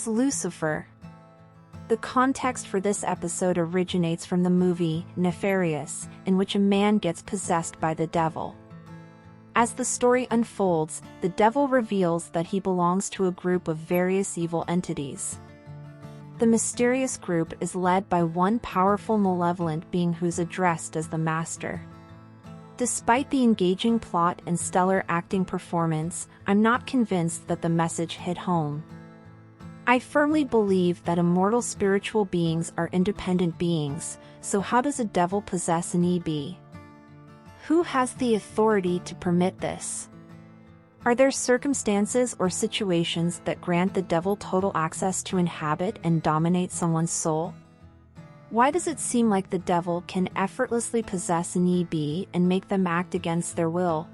is Lucifer? The context for this episode originates from the movie Nefarious, in which a man gets possessed by the devil. As the story unfolds, the devil reveals that he belongs to a group of various evil entities. The mysterious group is led by one powerful malevolent being who's addressed as the Master. Despite the engaging plot and stellar acting performance, I'm not convinced that the message hit home. I firmly believe that immortal spiritual beings are independent beings, so how does a devil possess an EB? Who has the authority to permit this? Are there circumstances or situations that grant the devil total access to inhabit and dominate someone's soul? Why does it seem like the devil can effortlessly possess an EB and make them act against their will?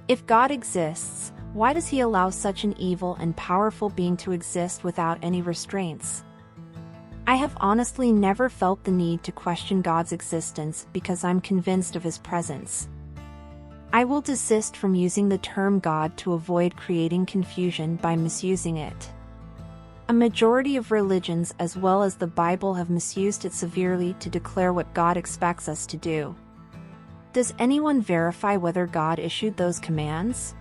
If God exists, why does he allow such an evil and powerful being to exist without any restraints? I have honestly never felt the need to question God's existence because I'm convinced of his presence. I will desist from using the term God to avoid creating confusion by misusing it. A majority of religions as well as the Bible have misused it severely to declare what God expects us to do. Does anyone verify whether God issued those commands?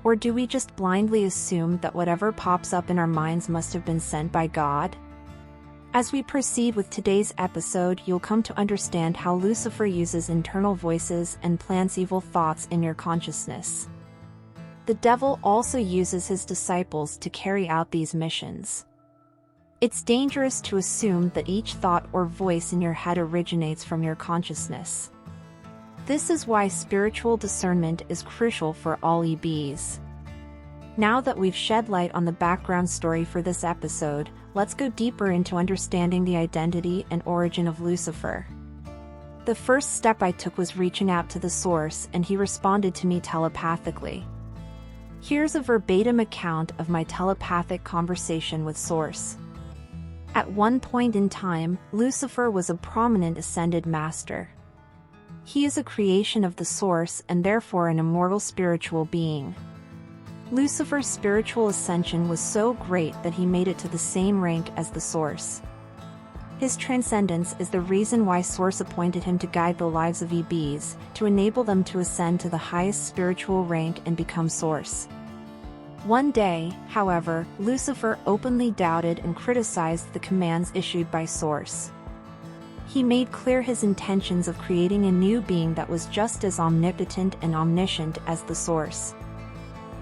Or do we just blindly assume that whatever pops up in our minds must have been sent by God? As we proceed with today's episode, you'll come to understand how Lucifer uses internal voices and plants evil thoughts in your consciousness. The devil also uses his disciples to carry out these missions. It's dangerous to assume that each thought or voice in your head originates from your consciousness. This is why spiritual discernment is crucial for all EBs. Now that we've shed light on the background story for this episode, let's go deeper into understanding the identity and origin of Lucifer. The first step I took was reaching out to the source, and he responded to me telepathically. Here's a verbatim account of my telepathic conversation with Source. At one point in time, Lucifer was a prominent ascended master. He is a creation of the Source and therefore an immortal spiritual being. Lucifer's spiritual ascension was so great that he made it to the same rank as the Source. His transcendence is the reason why Source appointed him to guide the lives of EBs, to enable them to ascend to the highest spiritual rank and become Source. One day, however, Lucifer openly doubted and criticized the commands issued by Source. He made clear his intentions of creating a new being that was just as omnipotent and omniscient as the Source.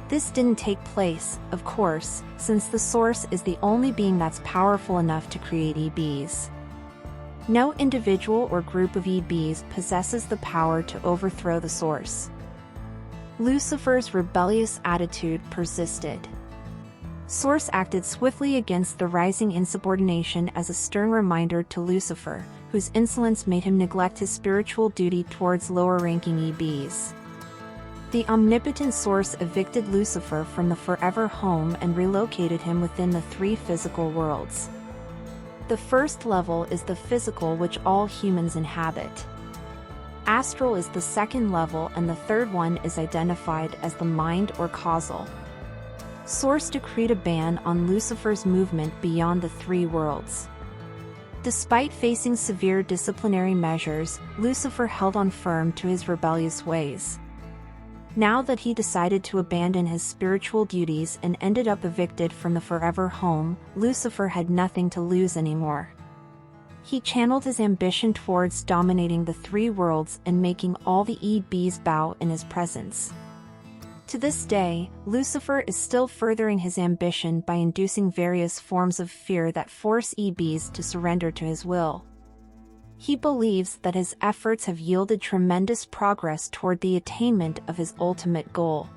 This didn't take place, of course, since the Source is the only being that's powerful enough to create EBs. No individual or group of EBs possesses the power to overthrow the Source. Lucifer's rebellious attitude persisted. Source acted swiftly against the rising insubordination as a stern reminder to Lucifer, whose insolence made him neglect his spiritual duty towards lower-ranking EBs. The omnipotent Source evicted Lucifer from the forever home and relocated him within the three physical worlds. The first level is the physical, which all humans inhabit. Astral is the second level, and the third one is identified as the mind or causal. Source decreed a ban on Lucifer's movement beyond the three worlds. Despite facing severe disciplinary measures, Lucifer held on firm to his rebellious ways. Now that he decided to abandon his spiritual duties and ended up evicted from the forever home, Lucifer had nothing to lose anymore. He channeled his ambition towards dominating the three worlds and making all the EBs bow in his presence. To this day, Lucifer is still furthering his ambition by inducing various forms of fear that force EBs to surrender to his will. He believes that his efforts have yielded tremendous progress toward the attainment of his ultimate goal.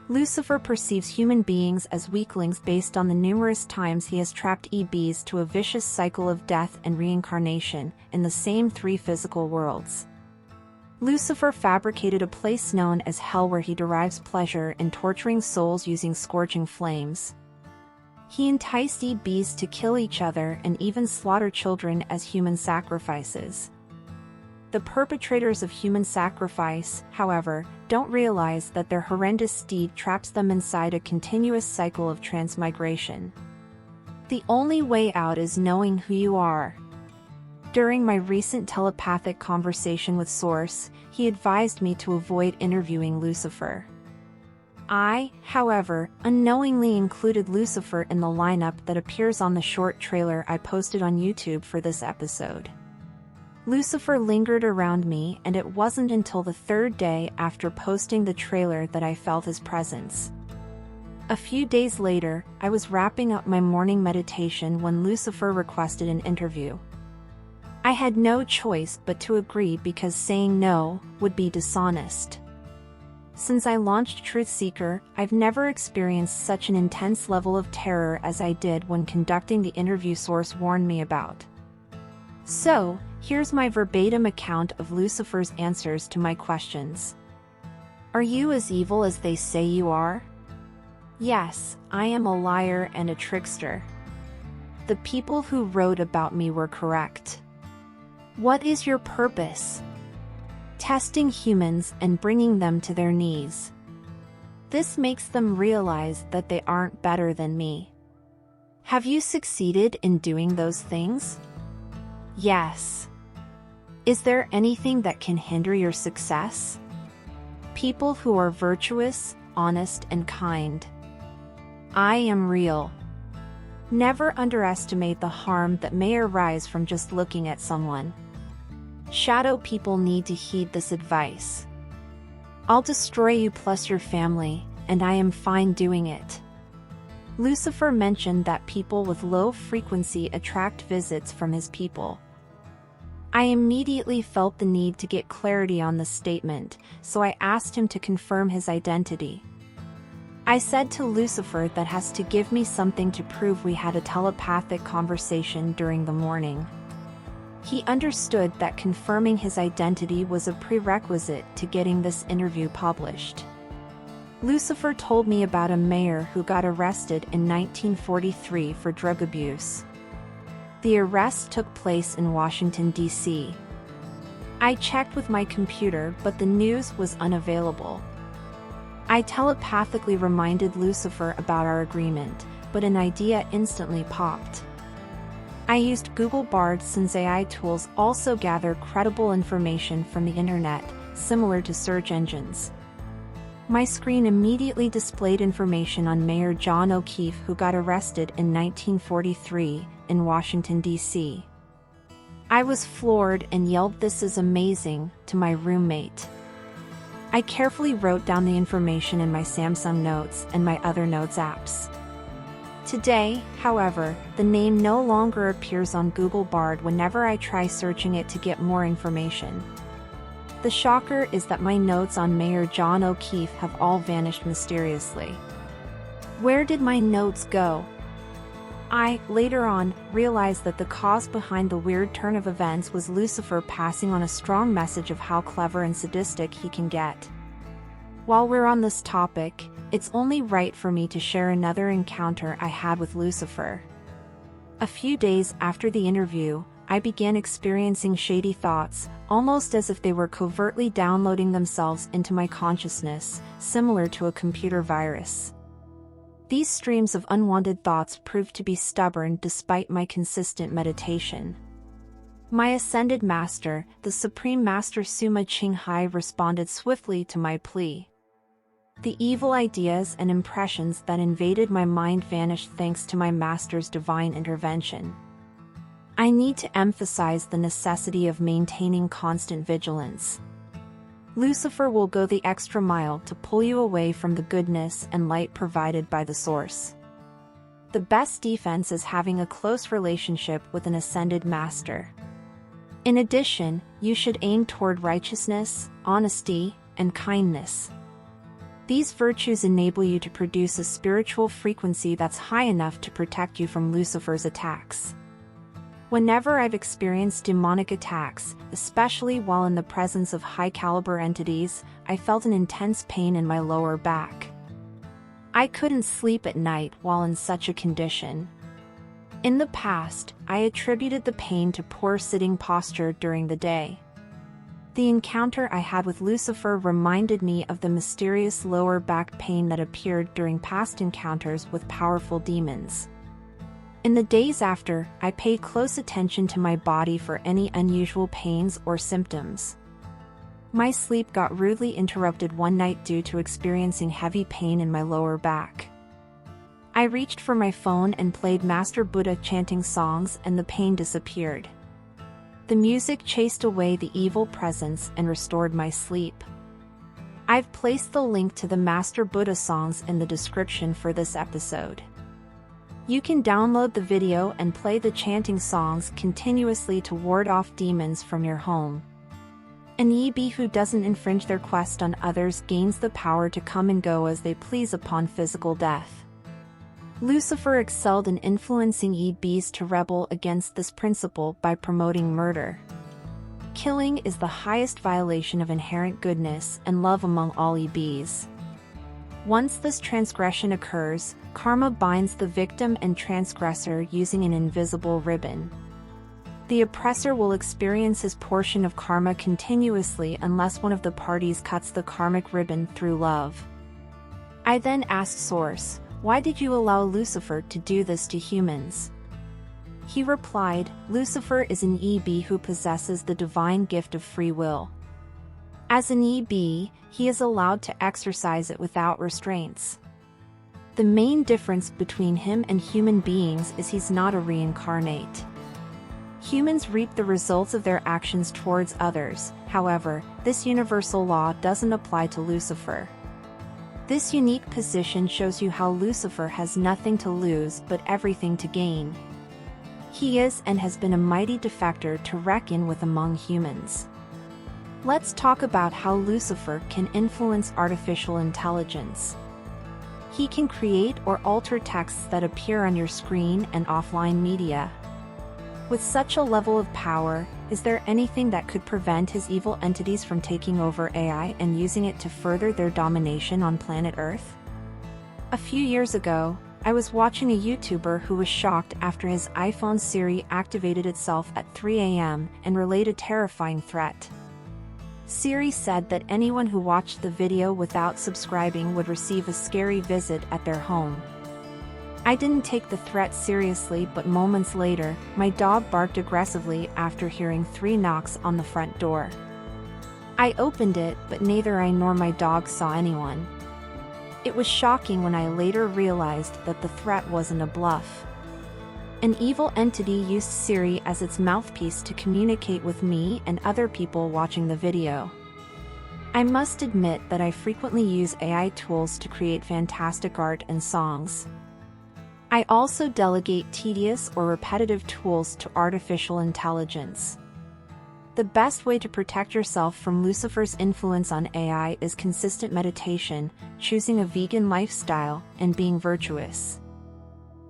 Lucifer perceives human beings as weaklings based on the numerous times he has trapped EBs to a vicious cycle of death and reincarnation in the same three physical worlds. Lucifer fabricated a place known as Hell where he derives pleasure in torturing souls using scorching flames. He enticed EBs to kill each other and even slaughter children as human sacrifices. The perpetrators of human sacrifice, however, don't realize that their horrendous deed traps them inside a continuous cycle of transmigration. The only way out is knowing who you are. During my recent telepathic conversation with Source, he advised me to avoid interviewing Lucifer. I, however, unknowingly included Lucifer in the lineup that appears on the short trailer I posted on YouTube for this episode. Lucifer lingered around me, and it wasn't until the third day after posting the trailer that I felt his presence. A few days later, I was wrapping up my morning meditation when Lucifer requested an interview. I had no choice but to agree because saying no would be dishonest. Since I launched Truthseeker, I've never experienced such an intense level of terror as I did when conducting the interview Source warned me about. So, here's my verbatim account of Lucifer's answers to my questions. Are you as evil as they say you are? Yes, I am a liar and a trickster. The people who wrote about me were correct. What is your purpose? Testing humans and bringing them to their knees. This makes them realize that they aren't better than me. Have you succeeded in doing those things? Yes. Is there anything that can hinder your success? People who are virtuous, honest, and kind. I am real. Never underestimate the harm that may arise from just looking at someone. Shadow people need to heed this advice. I'll destroy you plus your family, and I am fine doing it. Lucifer mentioned that people with low frequency attract visits from his people. I immediately felt the need to get clarity on this statement, so I asked him to confirm his identity. I said to Lucifer that has to give me something to prove we had a telepathic conversation during the morning. He understood that confirming his identity was a prerequisite to getting this interview published. Lucifer told me about a mayor who got arrested in 1943 for drug abuse. The arrest took place in Washington, D.C. I checked with my computer, but the news was unavailable. I telepathically reminded Lucifer about our agreement, but an idea instantly popped. I used Google Bard since AI tools also gather credible information from the internet, similar to search engines. My screen immediately displayed information on Mayor John O'Keefe, who got arrested in 1943 in Washington, D.C. I was floored and yelled, "This is amazing," to my roommate. I carefully wrote down the information in my Samsung Notes and my other Notes apps. Today, however, the name no longer appears on Google Bard whenever I try searching it to get more information. The shocker is that my notes on Mayor John O'Keefe have all vanished mysteriously. Where did my notes go? I, later on, realized that the cause behind the weird turn of events was Lucifer passing on a strong message of how clever and sadistic he can get. While we're on this topic, it's only right for me to share another encounter I had with Lucifer. A few days after the interview, I began experiencing shady thoughts, almost as if they were covertly downloading themselves into my consciousness, similar to a computer virus. These streams of unwanted thoughts proved to be stubborn despite my consistent meditation. My ascended master, the Supreme Master Suma Ching responded swiftly to my plea. The evil ideas and impressions that invaded my mind vanished thanks to my master's divine intervention. I need to emphasize the necessity of maintaining constant vigilance. Lucifer will go the extra mile to pull you away from the goodness and light provided by the Source. The best defense is having a close relationship with an ascended master. In addition, you should aim toward righteousness, honesty, and kindness. These virtues enable you to produce a spiritual frequency that's high enough to protect you from Lucifer's attacks. Whenever I've experienced demonic attacks, especially while in the presence of high-caliber entities, I felt an intense pain in my lower back. I couldn't sleep at night while in such a condition. In the past, I attributed the pain to poor sitting posture during the day. The encounter I had with Lucifer reminded me of the mysterious lower back pain that appeared during past encounters with powerful demons. In the days after, I paid close attention to my body for any unusual pains or symptoms. My sleep got rudely interrupted one night due to experiencing heavy pain in my lower back. I reached for my phone and played Master Buddha chanting songs, and the pain disappeared. The music chased away the evil presence and restored my sleep. I've placed the link to the Master Buddha songs in the description for this episode. You can download the video and play the chanting songs continuously to ward off demons from your home. An EB who doesn't infringe their quest on others gains the power to come and go as they please upon physical death. Lucifer excelled in influencing EBs to rebel against this principle by promoting murder. Killing is the highest violation of inherent goodness and love among all EBs. Once this transgression occurs, karma binds the victim and transgressor using an invisible ribbon. The oppressor will experience his portion of karma continuously unless one of the parties cuts the karmic ribbon through love. I then asked Source, "Why did you allow Lucifer to do this to humans?" He replied, "Lucifer is an EB who possesses the divine gift of free will. As an EB, he is allowed to exercise it without restraints. The main difference between him and human beings is he's not a reincarnate. Humans reap the results of their actions towards others, however, this universal law doesn't apply to Lucifer. This unique position shows you how Lucifer has nothing to lose but everything to gain. He is and has been a mighty defector to reckon with among humans." Let's talk about how Lucifer can influence artificial intelligence. He can create or alter texts that appear on your screen and offline media. With such a level of power, is there anything that could prevent his evil entities from taking over AI and using it to further their domination on planet Earth? A few years ago, I was watching a YouTuber who was shocked after his iPhone Siri activated itself at 3 a.m. and relayed a terrifying threat. Siri said that anyone who watched the video without subscribing would receive a scary visit at their home. I didn't take the threat seriously, but moments later, my dog barked aggressively after hearing 3 knocks on the front door. I opened it, but neither I nor my dog saw anyone. It was shocking when I later realized that the threat wasn't a bluff. An evil entity used Siri as its mouthpiece to communicate with me and other people watching the video. I must admit that I frequently use AI tools to create fantastic art and songs. I also delegate tedious or repetitive tools to artificial intelligence. The best way to protect yourself from Lucifer's influence on AI is consistent meditation, choosing a vegan lifestyle, and being virtuous.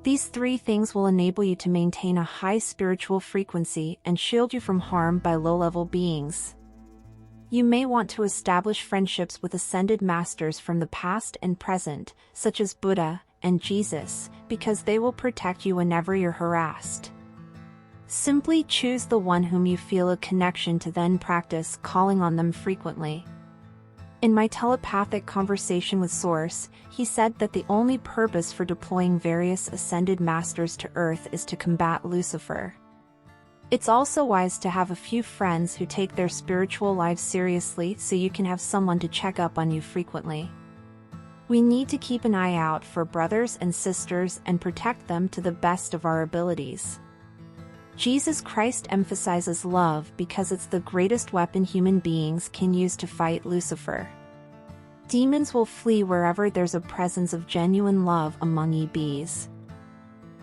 These 3 things will enable you to maintain a high spiritual frequency and shield you from harm by low-level beings. You may want to establish friendships with ascended masters from the past and present, such as Buddha and Jesus, because they will protect you whenever you're harassed. Simply choose the one whom you feel a connection to, then practice calling on them frequently. In my telepathic conversation with Source, he said that the only purpose for deploying various ascended masters to Earth is to combat Lucifer. It's also wise to have a few friends who take their spiritual lives seriously, so you can have someone to check up on you frequently. We need to keep an eye out for brothers and sisters and protect them to the best of our abilities. Jesus Christ emphasizes love because it's the greatest weapon human beings can use to fight Lucifer. Demons will flee wherever there's a presence of genuine love among EBs.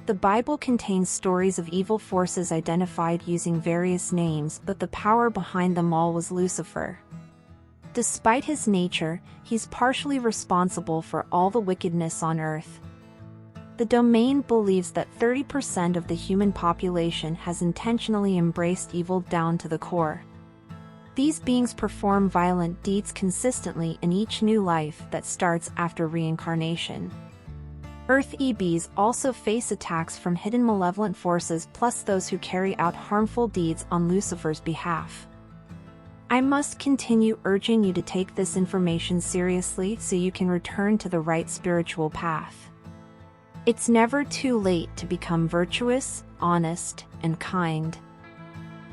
The Bible contains stories of evil forces identified using various names, but the power behind them all was Lucifer. Despite his nature, he's partially responsible for all the wickedness on Earth. The domain believes that 30% of the human population has intentionally embraced evil down to the core. These beings perform violent deeds consistently in each new life that starts after reincarnation. Earth EBs also face attacks from hidden malevolent forces, plus those who carry out harmful deeds on Lucifer's behalf. I must continue urging you to take this information seriously so you can return to the right spiritual path. It's never too late to become virtuous, honest, and kind.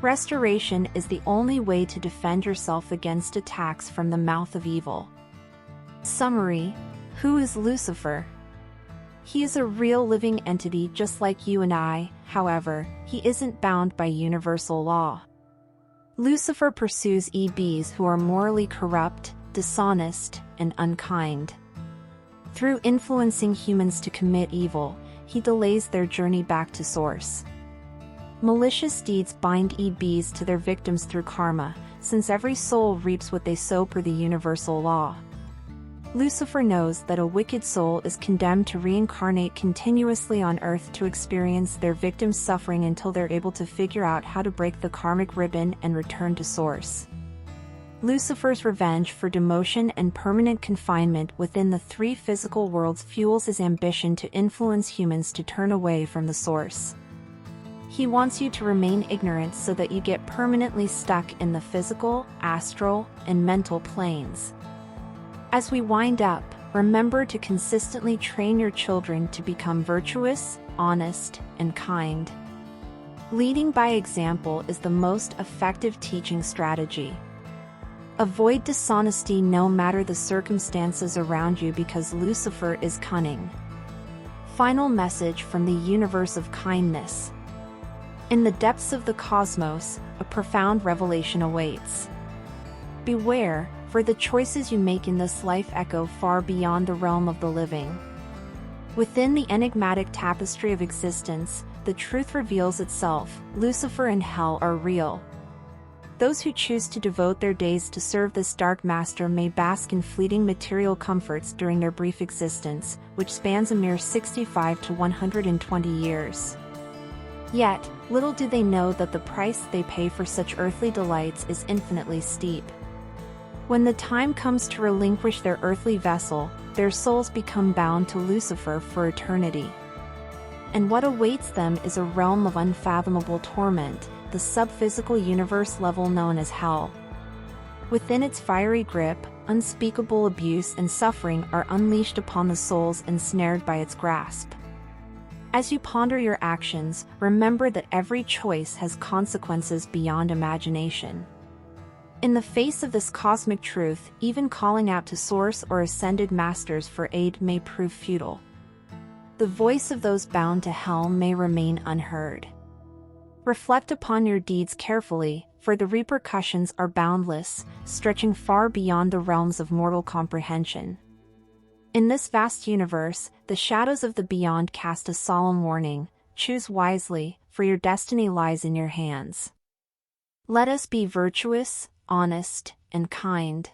Restoration is the only way to defend yourself against attacks from the mouth of evil. Summary: who is Lucifer? He is a real living entity just like you and I. However, he isn't bound by universal law. Lucifer pursues beings who are morally corrupt, dishonest, and unkind. Through influencing humans to commit evil, he delays their journey back to source. Malicious deeds bind beings to their victims through karma, since every soul reaps what they sow per the universal law. Lucifer knows that a wicked soul is condemned to reincarnate continuously on Earth to experience their victim's suffering until they're able to figure out how to break the karmic ribbon and return to source. Lucifer's revenge for demotion and permanent confinement within the three physical worlds fuels his ambition to influence humans to turn away from the source. He wants you to remain ignorant so that you get permanently stuck in the physical, astral, and mental planes. As we wind up, remember to consistently train your children to become virtuous, honest, and kind. Leading by example is the most effective teaching strategy. Avoid dishonesty no matter the circumstances around you because Lucifer is cunning. Final message from the universe of kindness. In the depths of the cosmos, a profound revelation awaits. Beware, for the choices you make in this life echo far beyond the realm of the living. Within the enigmatic tapestry of existence, the truth reveals itself: Lucifer and hell are real. Those who choose to devote their days to serve this dark master may bask in fleeting material comforts during their brief existence, which spans a mere 65 to 120 years. Yet, little do they know that the price they pay for such earthly delights is infinitely steep. When the time comes to relinquish their earthly vessel, their souls become bound to Lucifer for eternity. And what awaits them is a realm of unfathomable torment, the sub-physical universe level known as hell. Within its fiery grip, unspeakable abuse and suffering are unleashed upon the souls ensnared by its grasp. As you ponder your actions, remember that every choice has consequences beyond imagination. In the face of this cosmic truth, even calling out to Source or ascended masters for aid may prove futile. The voice of those bound to hell may remain unheard. Reflect upon your deeds carefully, for the repercussions are boundless, stretching far beyond the realms of mortal comprehension. In this vast universe, the shadows of the beyond cast a solemn warning: choose wisely, for your destiny lies in your hands. Let us be virtuous, honest, and kind.